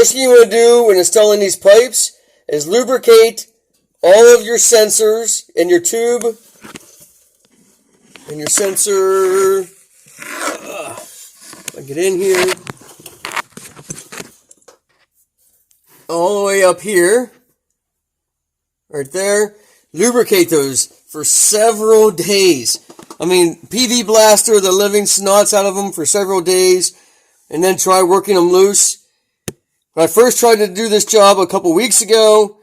First thing you want to do when installing these pipes is lubricate all of your sensors and your tube and your sensor. If I get in here, all the way up here, right there. Lubricate those for several days. I mean, PV blaster the living snots out of them for several days, and then try working them loose. When I first tried to do this job a couple weeks ago,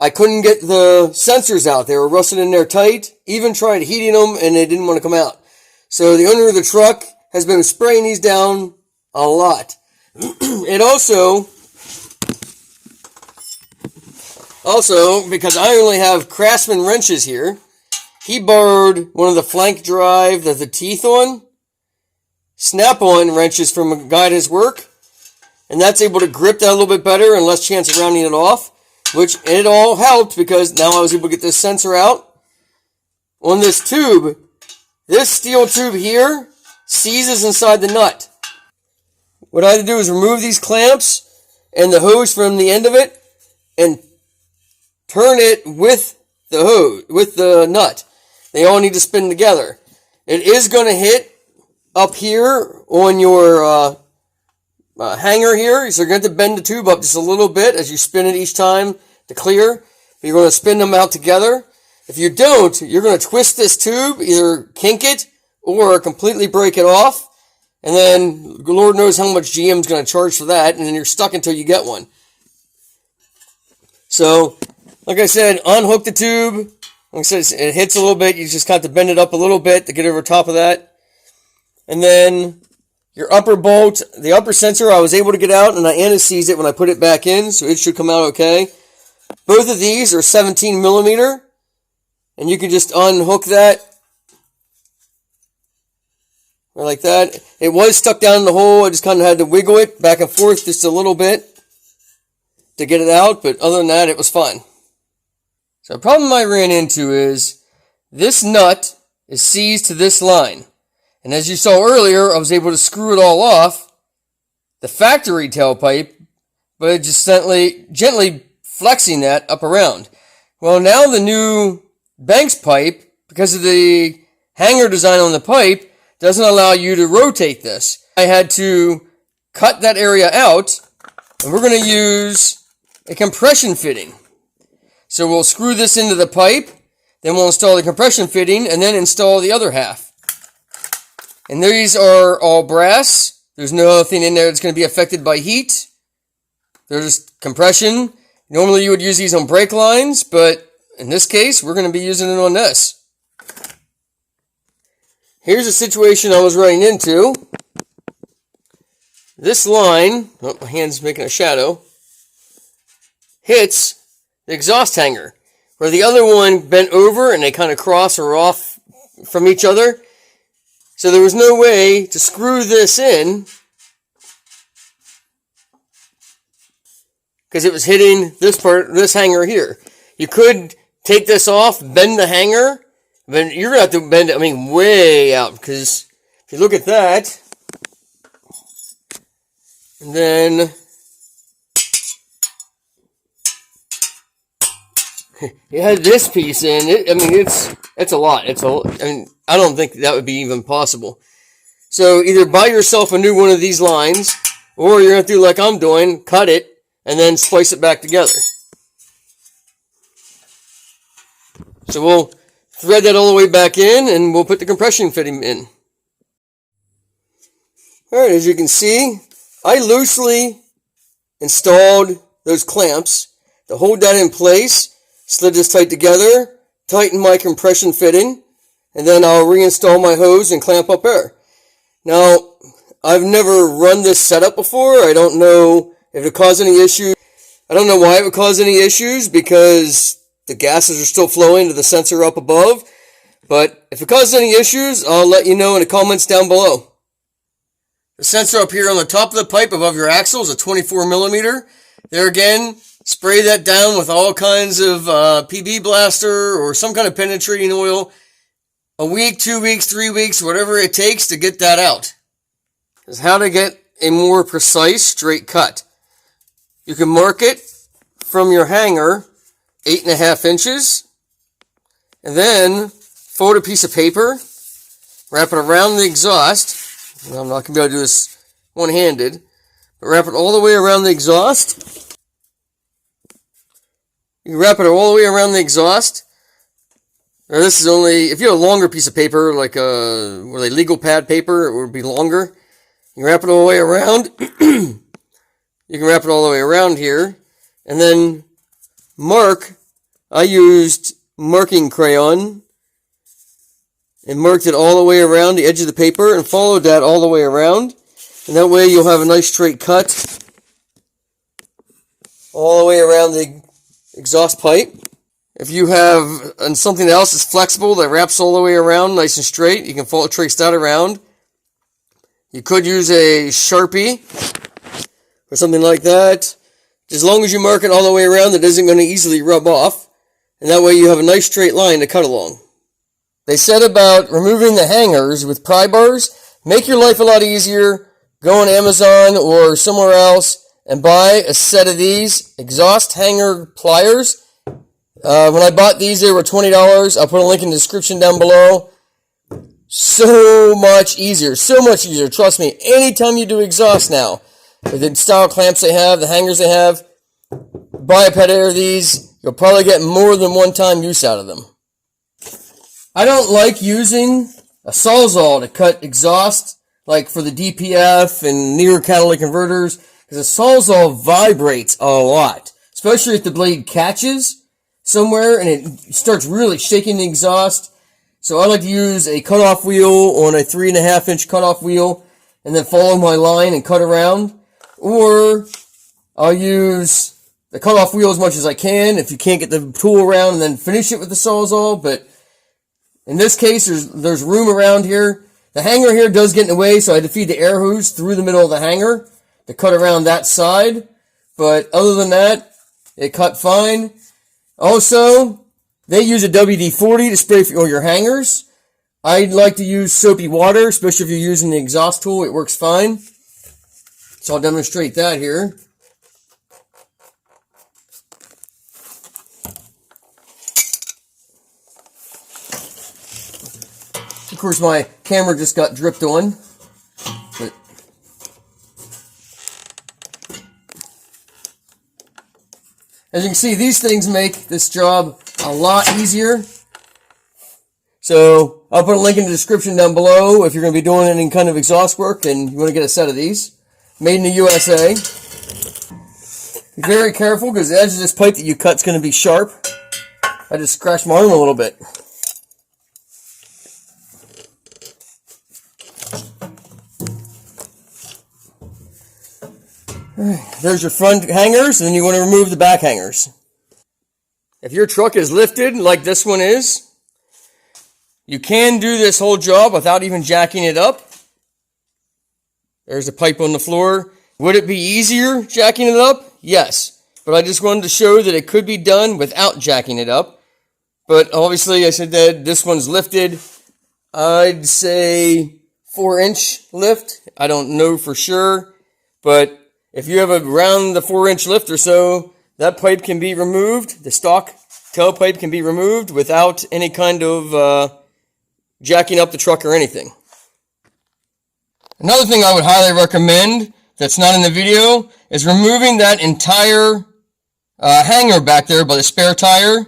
I couldn't get the sensors out. They were rusted in there tight. Even tried heating them, and they didn't want to come out. So the owner of the truck has been spraying these down a lot. It also, because I only have Craftsman wrenches here, he borrowed one of the flank drive that the teeth on, snap-on wrenches from a guy at his work, and that's able to grip that a little bit better and less chance of rounding it off, which it all helped because now I was able to get this sensor out. On this tube, this steel tube here seizes inside the nut. What I had to do is remove these clamps and the hose from the end of it and turn it with the hose, with the nut. They all need to spin together. It is going to hit up here on your hanger here, so you're going to have to bend the tube up just a little bit as you spin it each time to clear. You're going to spin them out together. If you don't, you're going to twist this tube, either kink it or completely break it off, and then Lord knows how much GM's going to charge for that, and then you're stuck until you get one. So, like I said, unhook the tube. Like I said, it hits a little bit. You just got to bend it up a little bit to get over top of that. And then your upper bolt, the upper sensor, I was able to get out, and I anesthetized it when I put it back in, so it should come out okay. Both of these are 17 millimeter, and you can just unhook that. Or like that. It was stuck down in the hole. I just kind of had to wiggle it back and forth just a little bit to get it out, but other than that, it was fine. So the problem I ran into is this nut is seized to this line. And as you saw earlier, I was able to screw it all off, the factory tailpipe, but just gently flexing that up around. Well, now the new Banks pipe, because of the hanger design on the pipe, doesn't allow you to rotate this. I had to cut that area out, and we're going to use a compression fitting. So we'll screw this into the pipe, then we'll install the compression fitting, and then install the other half. And these are all brass. There's nothing in there that's going to be affected by heat. They're just compression. Normally you would use these on brake lines, but in this case, we're going to be using it on this. Here's a situation I was running into. This line, oh, my hand's making a shadow, hits the exhaust hanger, where the other one bent over and they kind of cross or off from each other. So there was no way to screw this in because it was hitting this part, this hanger here. You could take this off, bend the hanger, but you're going to have to bend it, way out, because if you look at that, and then you had this piece in it. It's a lot. I don't think that would be even possible. So either buy yourself a new one of these lines, or you're going to do like I'm doing, cut it, and then splice it back together. So we'll thread that all the way back in, and we'll put the compression fitting in. Alright, as you can see, I loosely installed those clamps to hold that in place. Slid this tight together, tighten my compression fitting, and then I'll reinstall my hose and clamp up there. Now, I've never run this setup before. I don't know if it caused any issues. I don't know why it would cause any issues, because the gases are still flowing to the sensor up above. But if it causes any issues, I'll let you know in the comments down below. The sensor up here on the top of the pipe above your axle is a 24 millimeter. There again, spray that down with all kinds of PB blaster or some kind of penetrating oil. A week, 2 weeks, 3 weeks, whatever it takes to get that out. Is how to get a more precise straight cut. You can mark it from your hanger 8.5 inches, and then fold a piece of paper, wrap it around the exhaust. I'm not going to be able to do this one-handed, but wrap it all the way around the exhaust. You can wrap it all the way around the exhaust. Now this is only, if you have a longer piece of paper, like legal pad paper, it would be longer. You can wrap it all the way around. You can wrap it all the way around here. And then mark. I used marking crayon and marked it all the way around the edge of the paper and followed that all the way around. And that way you'll have a nice straight cut all the way around the exhaust pipe. If you have something else that's flexible that wraps all the way around nice and straight, you can trace that around. You could use a Sharpie or something like that. As long as you mark it all the way around, it isn't going to easily rub off. And that way you have a nice straight line to cut along. They said about removing the hangers with pry bars, make your life a lot easier. Go on Amazon or somewhere else and buy a set of these exhaust hanger pliers. When I bought these, they were $20. I'll put a link in the description down below. So much easier. So much easier. Trust me. Anytime you do exhaust now, with the style clamps they have, the hangers they have, buy a pair of these. You'll probably get more than one-time use out of them. I don't like using a Sawzall to cut exhaust, like for the DPF and near catalytic converters, because a Sawzall vibrates a lot, especially if the blade catches somewhere and it starts really shaking the exhaust. So I like to use a cutoff wheel on a 3.5 inch cutoff wheel and then follow my line and cut around. Or I'll use the cutoff wheel as much as I can if you can't get the tool around, and then finish it with the Sawzall. But in this case, there's room around here. The hanger here does get in the way, so I had to feed the air hose through the middle of the hanger to cut around that side. But other than that, it cut fine. Also, they use a WD-40 to spray for all your hangers. I like to use soapy water, especially if you're using the exhaust tool. It works fine. So I'll demonstrate that here. Of course, my camera just got dripped on. But as you can see, these things make this job a lot easier. So I'll put a link in the description down below if you're going to be doing any kind of exhaust work and you want to get a set of these. Made in the USA. Be very careful because the edge of this pipe that you cut is going to be sharp. I just scratched my arm a little bit. There's your front hangers, and then you want to remove the back hangers. If your truck is lifted like this one is, you can do this whole job without even jacking it up. There's a pipe on the floor. Would it be easier jacking it up? Yes. But I just wanted to show that it could be done without jacking it up. But obviously I said that this one's lifted. I'd say 4-inch lift. I don't know for sure. But if you have around the 4-inch lift or so, that pipe can be removed. The stock tailpipe can be removed without any kind of jacking up the truck or anything. Another thing I would highly recommend that's not in the video is removing that entire hanger back there by the spare tire.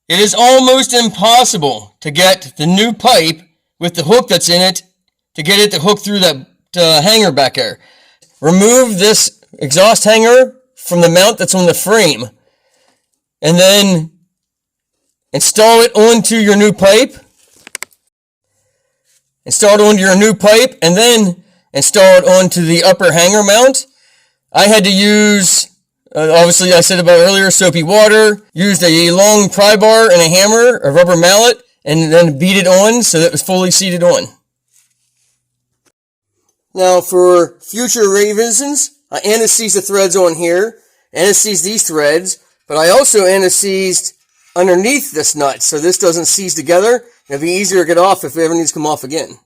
It is almost impossible to get the new pipe with the hook that's in it to get it to hook through that hanger back there. Remove this exhaust hanger from the mount that's on the frame and then install it onto your new pipe. Install it onto your new pipe and then install it onto the upper hanger mount. I had to use, obviously I said about earlier, soapy water, used a long pry bar and a hammer, a rubber mallet, and then beat it on so that it was fully seated on. Now for future revisions, I anesthesed the threads on here, anesthesed these threads, but I also anesthesed underneath this nut so this doesn't seize together. It'll be easier to get off if it ever needs to come off again.